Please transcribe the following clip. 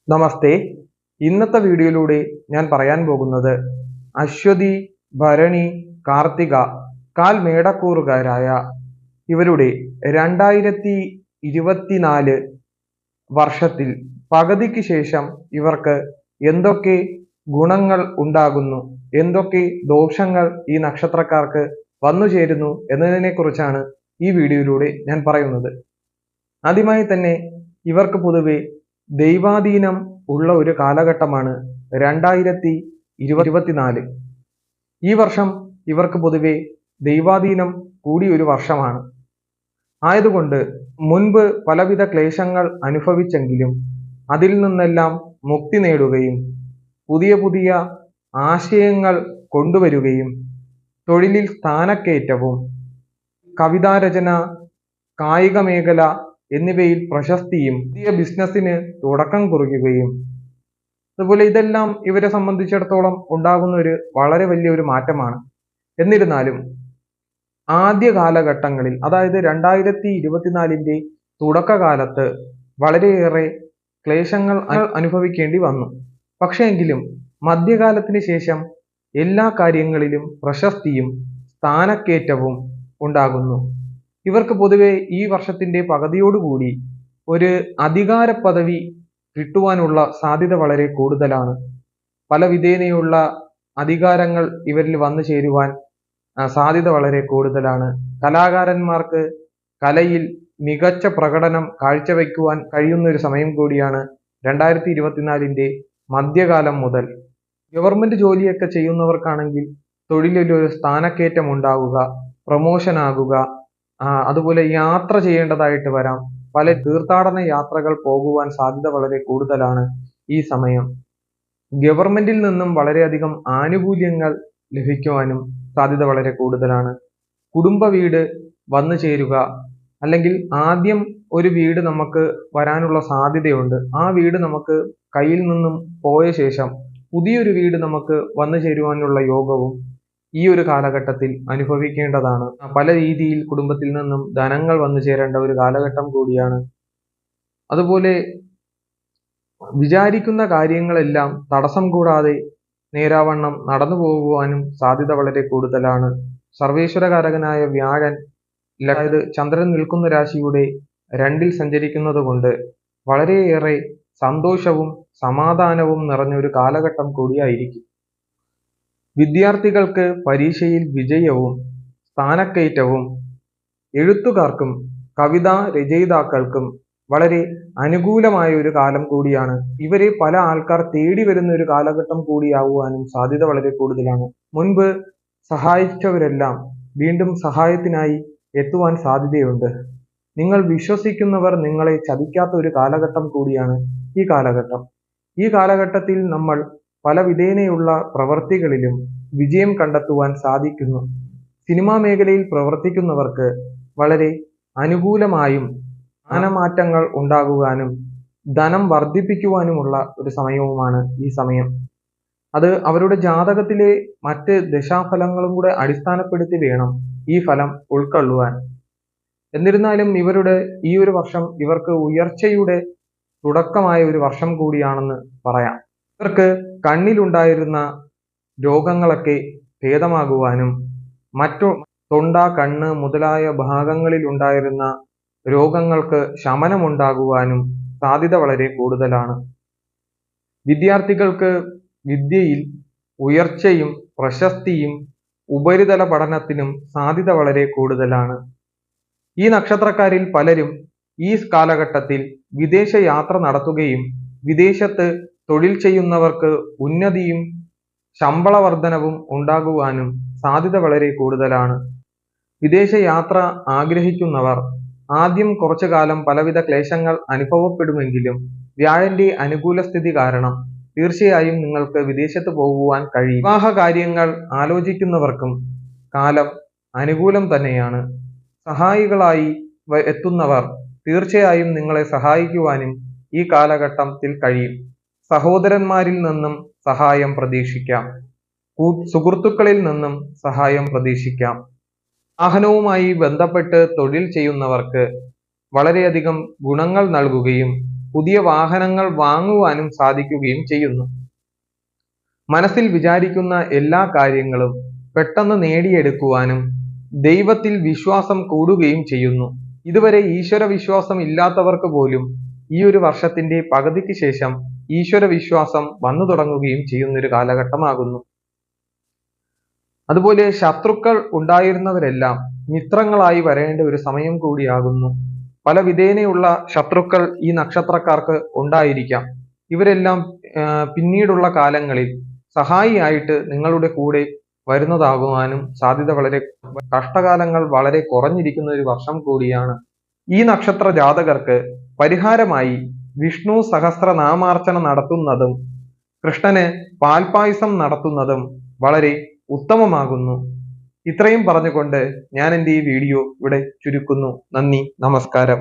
നമസ്തേ. ഇന്നത്തെ വീഡിയോയിലൂടെ ഞാൻ പറയാൻ പോകുന്നത് അശ്വതി, ഭരണി, കാർത്തിക കാൽമേടക്കൂറുകാരായ ഇവരുടെ 2024 വർഷത്തിൽ പകുതിക്ക് ശേഷം ഇവർക്ക് എന്തൊക്കെ ഗുണങ്ങൾ ഉണ്ടാകുന്നു, എന്തൊക്കെ ദോഷങ്ങൾ ഈ നക്ഷത്രക്കാർക്ക് വന്നു ചേരുന്നു എന്നതിനെ കുറിച്ചാണ് ഈ വീഡിയോയിലൂടെ ഞാൻ പറയുന്നത്. ആദ്യമായി തന്നെ ഇവർക്ക് പൊതുവെ ദൈവാധീനം ഉള്ള ഒരു കാലഘട്ടമാണ് 2024. ഈ വർഷം ഇവർക്ക് പൊതുവെ ദൈവാധീനം കൂടിയ ഒരു വർഷമാണ്. ആയതുകൊണ്ട് മുൻപ് പലവിധ ക്ലേശങ്ങൾ അനുഭവിച്ചെങ്കിലും അതിൽ നിന്നെല്ലാം മുക്തി നേടുകയും പുതിയ പുതിയ ആശയങ്ങൾ കൊണ്ടുവരികയും തൊഴിലിൽ സ്ഥാനക്കയറ്റവും കവിതാരചന, കായിക മേഖല എന്നിവയിൽ പ്രശസ്തിയും പുതിയ ബിസിനസ്സിന് തുടക്കം കുറിക്കുകയും അതുപോലെ ഇതെല്ലാം ഇവരെ സംബന്ധിച്ചിടത്തോളം ഉണ്ടാകുന്ന ഒരു വളരെ വലിയൊരു മാറ്റമാണ്. എന്നിരുന്നാലും ആദ്യ കാലഘട്ടങ്ങളിൽ, അതായത് 2024 തുടക്കകാലത്ത് വളരെയേറെ ക്ലേശങ്ങൾ അനുഭവിക്കേണ്ടി വന്നു. പക്ഷേ എങ്കിലും മധ്യകാലത്തിന് ശേഷം എല്ലാ കാര്യങ്ങളിലും പ്രശസ്തിയും സ്ഥാനക്കയറ്റവും ഉണ്ടാകുന്നു. ഇവർക്ക് പൊതുവെ ഈ വർഷത്തിന്റെ പകുതിയോടുകൂടി ഒരു അധികാര പദവി കിട്ടുവാനുള്ള സാധ്യത വളരെ കൂടുതലാണ്. പല വിധേനയുള്ള അധികാരങ്ങൾ ഇവരിൽ വന്നു ചേരുവാൻ സാധ്യത വളരെ കൂടുതലാണ്. കലാകാരന്മാർക്ക് കലയിൽ മികച്ച പ്രകടനം കാഴ്ചവെക്കുവാൻ കഴിയുന്ന ഒരു സമയം കൂടിയാണ് 2024 മധ്യകാലം മുതൽ. ഗവൺമെന്റ് ജോലിയൊക്കെ ചെയ്യുന്നവർക്കാണെങ്കിൽ തൊഴിലൊരു സ്ഥാനക്കയറ്റം ഉണ്ടാവുക, പ്രൊമോഷൻ ആകുക, അതുപോലെ യാത്ര ചെയ്യേണ്ടതായിട്ട് വരാം. പല തീർത്ഥാടന യാത്രകൾ പോകുവാൻ സാധ്യത വളരെ കൂടുതലാണ് ഈ സമയം. ഗവൺമെന്റിൽ നിന്നും വളരെയധികം ആനുകൂല്യങ്ങൾ ലഭിക്കുവാനും സാധ്യത വളരെ കൂടുതലാണ്. കുടുംബ വീട് വന്നു ചേരുക, അല്ലെങ്കിൽ ആദ്യം ഒരു വീട് നമുക്ക് വരാനുള്ള സാധ്യതയുണ്ട്. ആ വീട് നമുക്ക് കയ്യിൽ നിന്നും പോയ ശേഷം പുതിയൊരു വീട് നമുക്ക് വന്നു ചേരുവാനുള്ള യോഗവും ഈ ഒരു കാലഘട്ടത്തിൽ അനുഭവിക്കേണ്ടതാണ്. പല രീതിയിൽ കുടുംബത്തിൽ നിന്നും ധനങ്ങൾ വന്നു ചേരേണ്ട ഒരു കാലഘട്ടം കൂടിയാണ്. അതുപോലെ വിചാരിക്കുന്ന കാര്യങ്ങളെല്ലാം തടസ്സം കൂടാതെ നേരാവണ്ണം നടന്നു പോകുവാനും സാധ്യത വളരെ കൂടുതലാണ്. സർവേശ്വരകാരകനായ വ്യാഴൻ, അതായത് ചന്ദ്രൻ നിൽക്കുന്ന രാശിയുടെ 2 സഞ്ചരിക്കുന്നത് കൊണ്ട് വളരെയേറെ സന്തോഷവും സമാധാനവും നിറഞ്ഞൊരു കാലഘട്ടം കൂടിയായിരിക്കും. വിദ്യാർത്ഥികൾക്ക് പരീക്ഷയിൽ വിജയവും സ്ഥാനക്കയറ്റവും, എഴുത്തുകാർക്കും കവിതാ രചയിതാക്കൾക്കും വളരെ അനുകൂലമായ ഒരു കാലം കൂടിയാണ്. ഇവരെ പല ആൾക്കാർ തേടി വരുന്ന ഒരു കാലഘട്ടം കൂടിയാവുവാനും സാധ്യത വളരെ കൂടുതലാണ്. മുൻപ് സഹായിച്ചവരെല്ലാം വീണ്ടും സഹായത്തിനായി എത്തുവാൻ സാധ്യതയുണ്ട്. നിങ്ങൾ വിശ്വസിക്കുന്നവർ നിങ്ങളെ ചതിക്കാത്ത ഒരു കാലഘട്ടം കൂടിയാണ് ഈ കാലഘട്ടം. ഈ കാലഘട്ടത്തിൽ നമ്മൾ പല വിധേനയുള്ള പ്രവർത്തികളിലും വിജയം കണ്ടെത്തുവാൻ സാധിക്കുന്നു. സിനിമാ മേഖലയിൽ പ്രവർത്തിക്കുന്നവർക്ക് വളരെ അനുകൂലമായും സ്ഥാനമാറ്റങ്ങൾ ഉണ്ടാകുവാനും ധനം വർദ്ധിപ്പിക്കുവാനുമുള്ള ഒരു സമയവുമാണ് ഈ സമയം. അത് അവരുടെ ജാതകത്തിലെ മറ്റ് ദശാഫലങ്ങളും കൂടെ അടിസ്ഥാനപ്പെടുത്തി വേണം ഈ ഫലം ഉൾക്കൊള്ളുവാൻ. എന്നിരുന്നാലും ഇവരുടെ ഈ ഒരു വർഷം ഇവർക്ക് ഉയർച്ചയുടെ തുടക്കമായ ഒരു വർഷം കൂടിയാണെന്ന് പറയാം. ഇവർക്ക് കണ്ണിലുണ്ടായിരുന്ന രോഗങ്ങളൊക്കെ ഭേദമാകുവാനും മറ്റു തൊണ്ട, കണ്ണ് മുതലായ ഭാഗങ്ങളിൽ ഉണ്ടായിരുന്ന രോഗങ്ങൾക്ക് ശമനമുണ്ടാകുവാനും സാധ്യത വളരെ കൂടുതലാണ്. വിദ്യാർത്ഥികൾക്ക് വിദ്യയിൽ ഉയർച്ചയും പ്രശസ്തിയും ഉപരിതല പഠനത്തിനും സാധ്യത വളരെ കൂടുതലാണ്. ഈ നക്ഷത്രക്കാരിൽ പലരും ഈ കാലഘട്ടത്തിൽ വിദേശ യാത്ര നടത്തുകയും വിദേശത്ത് തൊഴിൽ ചെയ്യുന്നവർക്ക് ഉന്നതിയും ശമ്പള വർധനവും ഉണ്ടാകുവാനും സാധ്യത വളരെ കൂടുതലാണ്. വിദേശ യാത്ര ആഗ്രഹിക്കുന്നവർ ആദ്യം കുറച്ചു കാലം പലവിധ ക്ലേശങ്ങൾ അനുഭവപ്പെടുമെങ്കിലും വ്യാഴന്റെ അനുകൂല സ്ഥിതി കാരണം തീർച്ചയായും നിങ്ങൾക്ക് വിദേശത്ത് പോകുവാൻ കഴിയും. വിവാഹ കാര്യങ്ങൾ ആലോചിക്കുന്നവർക്കും കാലം അനുകൂലം തന്നെയാണ്. സഹായികളായി എത്തുന്നവർ തീർച്ചയായും നിങ്ങളെ സഹായിക്കുവാനും ഈ കാലഘട്ടത്തിൽ കഴിയും. സഹോദരന്മാരിൽ നിന്നും സഹായം പ്രതീക്ഷിക്കാം. സുഹൃത്തുക്കളിൽ നിന്നും സഹായം പ്രതീക്ഷിക്കാം. വാഹനവുമായി ബന്ധപ്പെട്ട് തൊഴിൽ ചെയ്യുന്നവർക്ക് വളരെയധികം ഗുണങ്ങൾ നൽകുകയും പുതിയ വാഹനങ്ങൾ വാങ്ങുവാനും സാധിക്കുകയും ചെയ്യുന്നു. മനസ്സിൽ വിചാരിക്കുന്ന എല്ലാ കാര്യങ്ങളും പെട്ടെന്ന് നേടിയെടുക്കുവാനും ദൈവത്തിൽ വിശ്വാസം കൂടുകയും ചെയ്യുന്നു. ഇതുവരെ ഈശ്വര വിശ്വാസം ഇല്ലാത്തവർക്ക് പോലും ഈ ഒരു വർഷത്തിന്റെ പകുതിക്ക് ശേഷം ഈശ്വര വിശ്വാസം വന്നു തുടങ്ങുകയും ചെയ്യുന്ന ഒരു കാലഘട്ടമാകുന്നു. അതുപോലെ ശത്രുക്കൾ ഉണ്ടായിരുന്നവരെല്ലാം മിത്രങ്ങളായി വരേണ്ട ഒരു സമയം കൂടിയാകുന്നു. പല വിധേനയുള്ള ശത്രുക്കൾ ഈ നക്ഷത്രക്കാർക്ക് ഉണ്ടായിരിക്കാം. ഇവരെല്ലാം പിന്നീടുള്ള കാലങ്ങളിൽ സഹായിയായിട്ട് നിങ്ങളുടെ കൂടെ വരുന്നതാകുവാനും സാധ്യത വളരെ, കഷ്ടകാലങ്ങൾ വളരെ കുറഞ്ഞിരിക്കുന്ന ഒരു വർഷം കൂടിയാണ്. ഈ നക്ഷത്ര ജാതകർക്ക് പരിഹാരമായി വിഷ്ണു സഹസ്രനാമാർച്ചന നടത്തുന്നതും കൃഷ്ണന് പാൽപായസം നടത്തുന്നതും വളരെ ഉത്തമമാകുന്നു. ഇത്രയും പറഞ്ഞുകൊണ്ട് ഞാൻ എൻ്റെ ഈ വീഡിയോ ഇവിടെ ചുരുക്കുന്നു. നന്ദി, നമസ്കാരം.